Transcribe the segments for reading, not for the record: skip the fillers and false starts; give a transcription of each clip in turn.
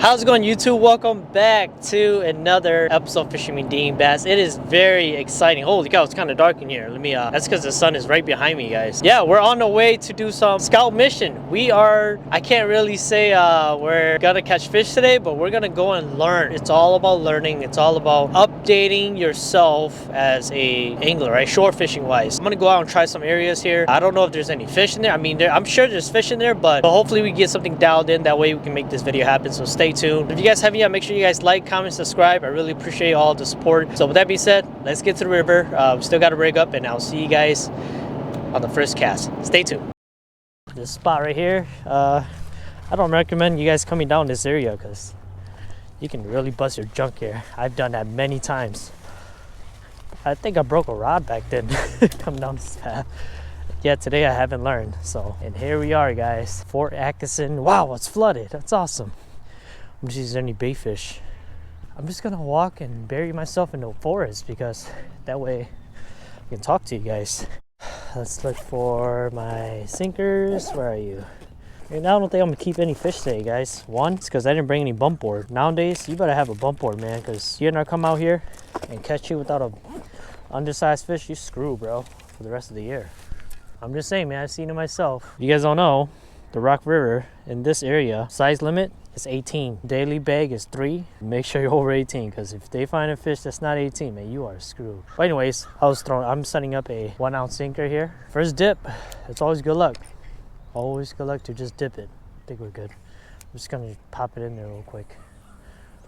How's it going, YouTube? Welcome back to another episode of Fishing with DYangBass. It is very exciting. Holy cow, it's kind of dark in here. That's because the sun is right behind me, guys. Yeah, we're on the way to do some scout mission. I can't really say we're gonna catch fish today, but we're gonna go and learn. It's all about learning. It's all about updating yourself as a angler, right? Shore fishing wise. I'm gonna go out and try some areas here. I don't know if there's any fish in there. I mean, I'm sure there's fish in there, but hopefully we get something dialed in. That way we can make this video happen. So stay tuned. If you guys haven't yet, make sure you guys like, comment, subscribe. I really appreciate all the support. So with that being said, let's get to the river. We still got to rig up, and I'll see you guys on the first cast. Stay tuned. This spot right here, I don't recommend you guys coming down this area because you can really bust your junk here. I've done that many times. I think I broke a rod back then coming down this path. Yeah, today I haven't learned. So, and here we are, guys. Fort Atkinson. Wow, it's flooded. That's awesome. I'm just using any bait fish. I'm just gonna walk and bury myself in the forest because that way I can talk to you guys. Let's look for my sinkers. Where are you? And I don't think I'm gonna keep any fish today, guys. One, it's because I didn't bring any bump board. Nowadays, you better have a bump board, man, because you're not come out here and catch you without a undersized fish, you screw, bro, for the rest of the year. I'm just saying, man, I've seen it myself. You guys don't know, the Rock River in this area, size limit is 18. Daily bag is 3. Make sure you're over 18, because if they find a fish that's not 18, man, you are screwed. But anyways, I'm setting up a 1 ounce sinker here. First dip, it's always good luck. Always good luck to just dip it. I think we're good. I'm just gonna pop it in there real quick.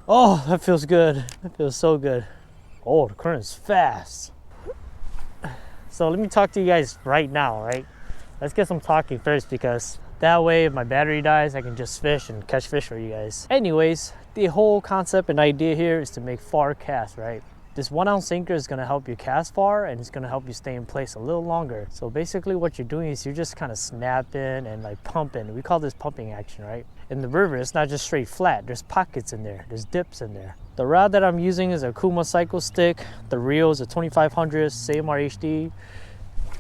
Oh, that feels good. That feels so good. Oh, the current's fast. So let me talk to you guys right now, right? Let's get some talking first, because that way if my battery dies, I can just fish and catch fish for you guys. Anyways, the whole concept and idea here is to make far casts, right? This 1 ounce sinker is gonna help you cast far, and it's gonna help you stay in place a little longer. So basically what you're doing is you're just kind of snapping and like pumping. We call this pumping action, right? In the river, it's not just straight flat. There's pockets in there. There's dips in there. The rod that I'm using is a Kuma Cycle Stick. The reel is a 2500 CMR HD.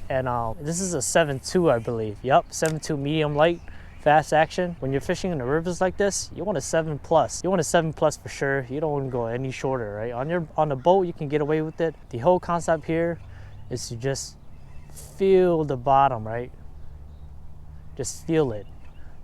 And this is a 7.2, I believe. Yep, 7.2 medium light, fast action. When you're fishing in the rivers like this, you want a 7+. You want a 7+ for sure. You don't want to go any shorter, right? On the boat, you can get away with it. The whole concept here is to just feel the bottom, right? Just feel it.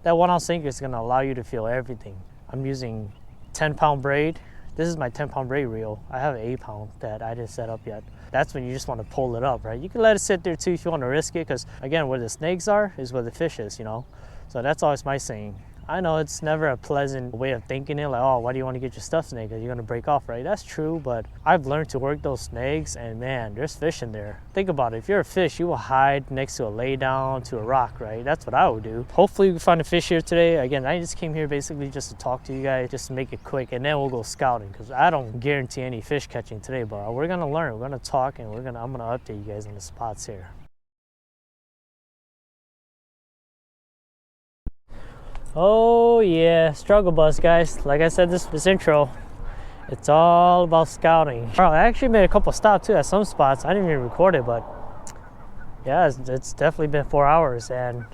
That 1 ounce sinker is going to allow you to feel everything. I'm using 10-pound braid. This is my 10-pound braid reel. I have an 8-pound that I didn't set up yet. That's when you just want to pull it up, right? You can let it sit there too if you want to risk it, because again, where the snakes are is where the fish is, you know? So that's always my saying. I know it's never a pleasant way of thinking it, like, oh, why do you want to get your stuff snake? Because you're going to break off, right? That's true, but I've learned to work those snakes, and man, there's fish in there. Think about it. If you're a fish, you will hide next to a lay down, to a rock, right? That's what I would do. Hopefully we find a fish here today. Again, I just came here basically just to talk to you guys, just to make it quick, and then we'll go scouting, because I don't guarantee any fish catching today, but we're going to learn. We're going to talk, and I'm going to update you guys on the spots here. Oh yeah, struggle bus, guys. Like I said, this intro, it's all about scouting. I actually made a couple stops too at some spots. I didn't even record it, but yeah, it's definitely been 4 hours, and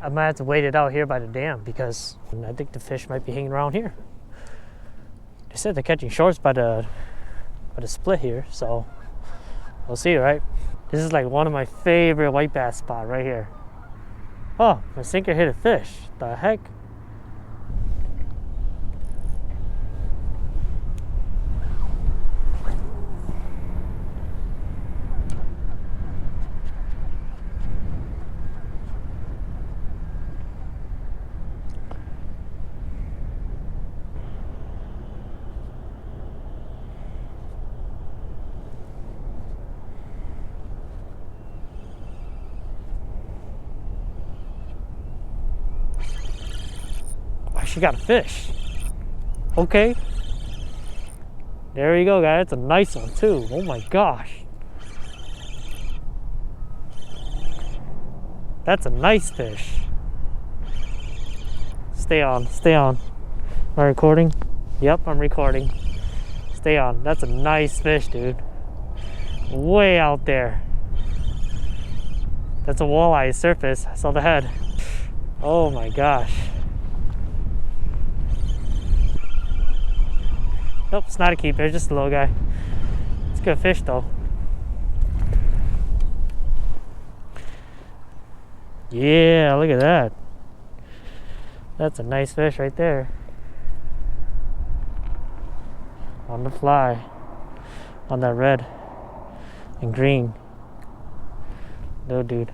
I might have to wait it out here by the dam, because I think the fish might be hanging around here. They said they're catching shorts by the split here, so we'll see, right? This is like one of my favorite white bass spots right here. Oh, my sinker hit a fish. The heck? She got a fish. Okay. There you go, guys. That's a nice one too. Oh my gosh. That's a nice fish. Stay on, stay on. Am I recording? Yep, I'm recording. Stay on. That's a nice fish, dude. Way out there. That's a walleye surface. I saw the head. Oh my gosh. Nope, it's not a keeper, just a little guy. It's a good fish though. Yeah, look at that. That's a nice fish right there. On the fly. On that red and green. Little dude.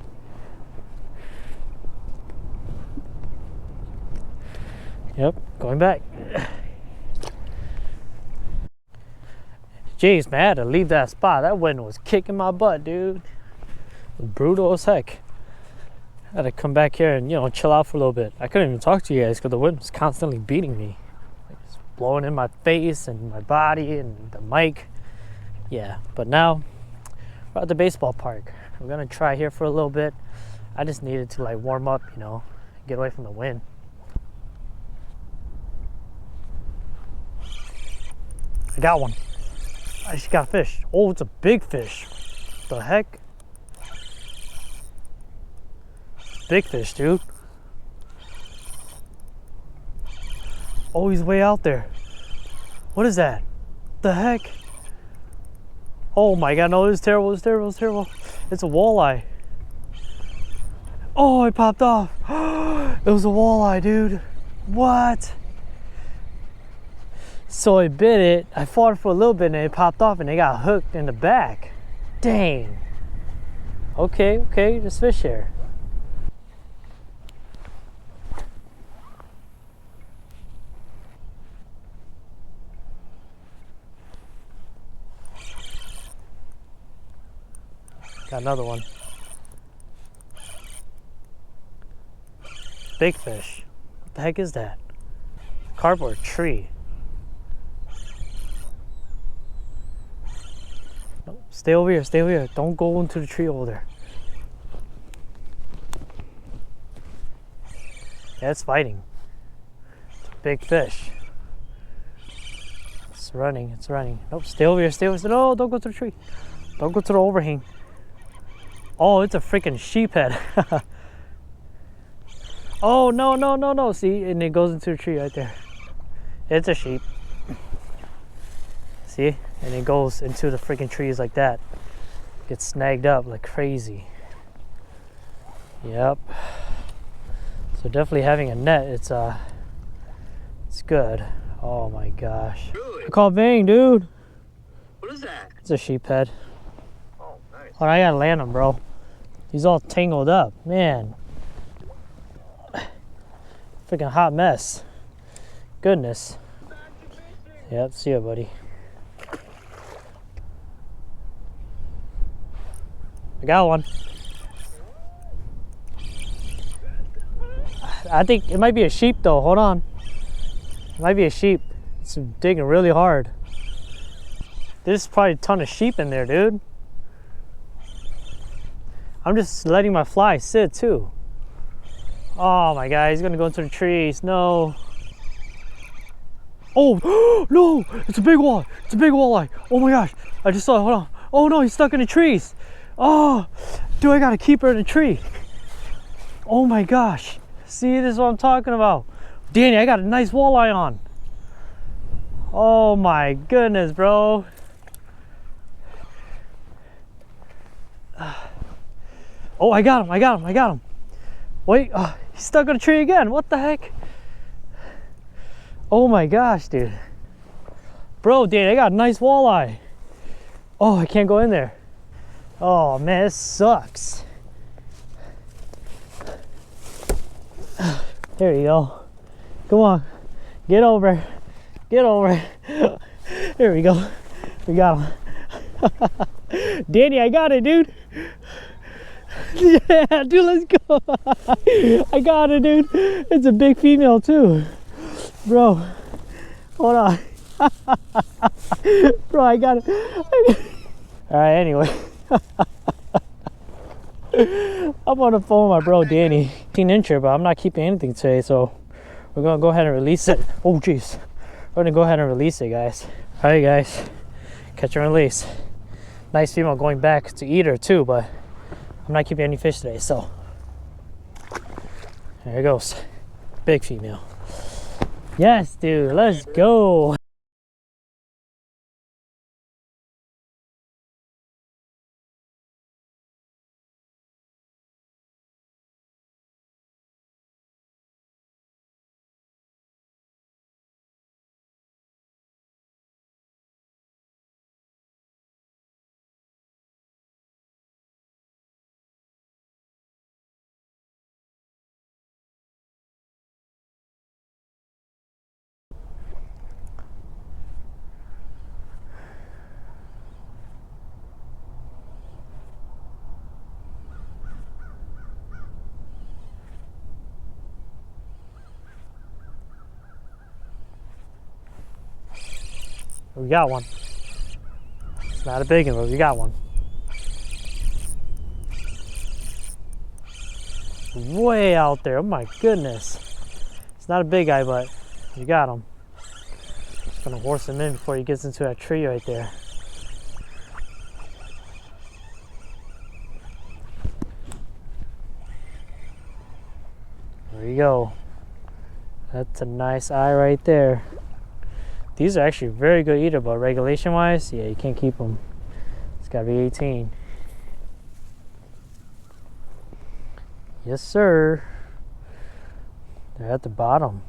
Yep, going back. Jeez, man, I had to leave that spot. That wind was kicking my butt, dude. It was brutal as heck. I had to come back here and, you know, chill out for a little bit. I couldn't even talk to you guys because the wind was constantly beating me. Like, it's blowing in my face and my body and the mic. Yeah, but now we're at the baseball park. We're gonna try here for a little bit. I just needed to like warm up, you know, get away from the wind. I got one. I just got a fish. Oh, it's a big fish. The heck? Big fish, dude. Oh, he's way out there. What is that? The heck? Oh my god, no, this is terrible, it's terrible, it's terrible. It's a walleye. Oh, it popped off. It was a walleye, dude. What? So I bit it, I fought for a little bit and it popped off and it got hooked in the back. Dang. Okay, okay, just fish here. Got another one. Big fish. What the heck is that? Cardboard tree. No, stay over here, stay over here. Don't go into the tree over there. Yeah, it's fighting. It's a big fish. It's running, it's running. Nope, stay over here, stay over here. No, don't go to the tree. Don't go to the overhang. Oh, it's a freaking sheephead. Oh, no, no, no, no. See, and it goes into the tree right there. It's a sheep. See? And it goes into the freaking trees like that. Gets snagged up like crazy. Yep. So definitely having a net, it's good. Oh my gosh. Really? I caught Bang, dude. What is that? It's a sheephead. Oh, nice. Oh, I gotta land him, bro. He's all tangled up, man. Freaking hot mess. Goodness. Yep, see ya, buddy. I got one. I think it might be a sheep though, hold on. It might be a sheep. It's digging really hard. There's probably a ton of sheep in there, dude. I'm just letting my fly sit too. Oh my god, he's gonna go into the trees. No. Oh, no, it's a big walleye. It's a big walleye. Oh my gosh, I just saw it, hold on. Oh no, he's stuck in the trees. Oh, dude, I gotta keep her in the tree. Oh my gosh. See, this is what I'm talking about. Danny, I got a nice walleye on. Oh my goodness, bro. Oh, I got him, I got him, I got him. Wait, he's stuck on a tree again. What the heck? Oh my gosh, dude. Bro, Danny, I got a nice walleye. Oh, I can't go in there. Oh man, this sucks. There you go. Come on, get over. Get over. There we go. We got him. Danny, I got it, dude. Yeah, dude, let's go. I got it, dude. It's a big female too. Bro, hold on. Bro, I got it. All right, anyway. I'm on the phone with my bro Danny. 18-incher, but I'm not keeping anything today, so we're gonna go ahead and release it. Oh jeez, we're gonna go ahead and release it, guys. All right, guys, catch and release. Nice female going back to eat her too, but I'm not keeping any fish today, so there it goes. Big female. Yes, dude, let's go. We got one. It's not a big one, but we got one. Way out there. Oh my goodness. It's not a big guy, but we got him. Just gonna horse him in before he gets into that tree right there. There you go. That's a nice eye right there. These are actually very good eater, but regulation wise, yeah, you can't keep them. It's gotta be 18. Yes, sir. They're at the bottom.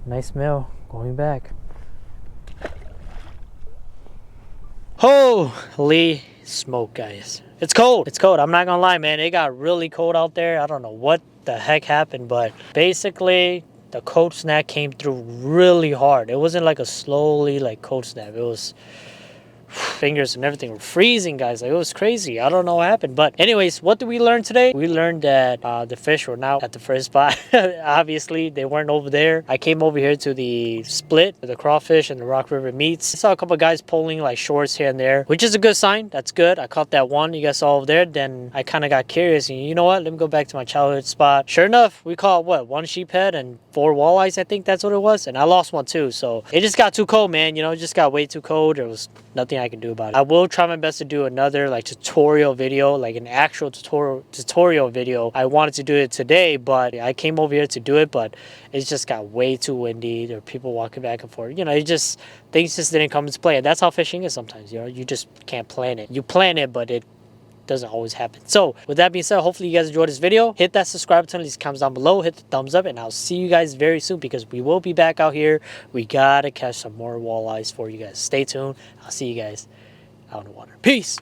Nice male going back. Holy smoke, guys. It's cold. It's cold. I'm not gonna lie, man. It got really cold out there. I don't know what the heck happened, but basically the cold snap came through really hard. It wasn't like a slowly like cold snap. It was fingers and everything were freezing, guys. Like, it was crazy. I don't know what happened, but anyways, what did we learn today? We learned that the fish were not at the first spot. Obviously they weren't over there. I came over here to the split, the crawfish and the Rock River meets. I saw a couple of guys pulling like shorts here and there, which is a good sign. That's good. I caught that one you guys saw over there. Then I kind of got curious, and you know what, let me go back to my childhood spot. Sure enough, we caught what, 1 sheephead and 4 walleyes. I think that's what it was, and I lost one too. So it just got too cold, man. You know, it just got way too cold. There was nothing I can do about it. I will try my best to do another like tutorial video, like an actual tutorial video. I wanted to do it today, but I came over here to do it, but it just got way too windy. There were people walking back and forth. You know, things just didn't come into play. And that's how fishing is sometimes. You know, you just can't plan it. You plan it, but it doesn't always happen. So with that being said, hopefully you guys enjoyed this video. Hit that subscribe button, leave comments down below, hit the thumbs up, and I'll see you guys very soon, because we will be back out here. We gotta catch some more walleyes for you guys. Stay tuned. I'll see you guys out in the water. Peace.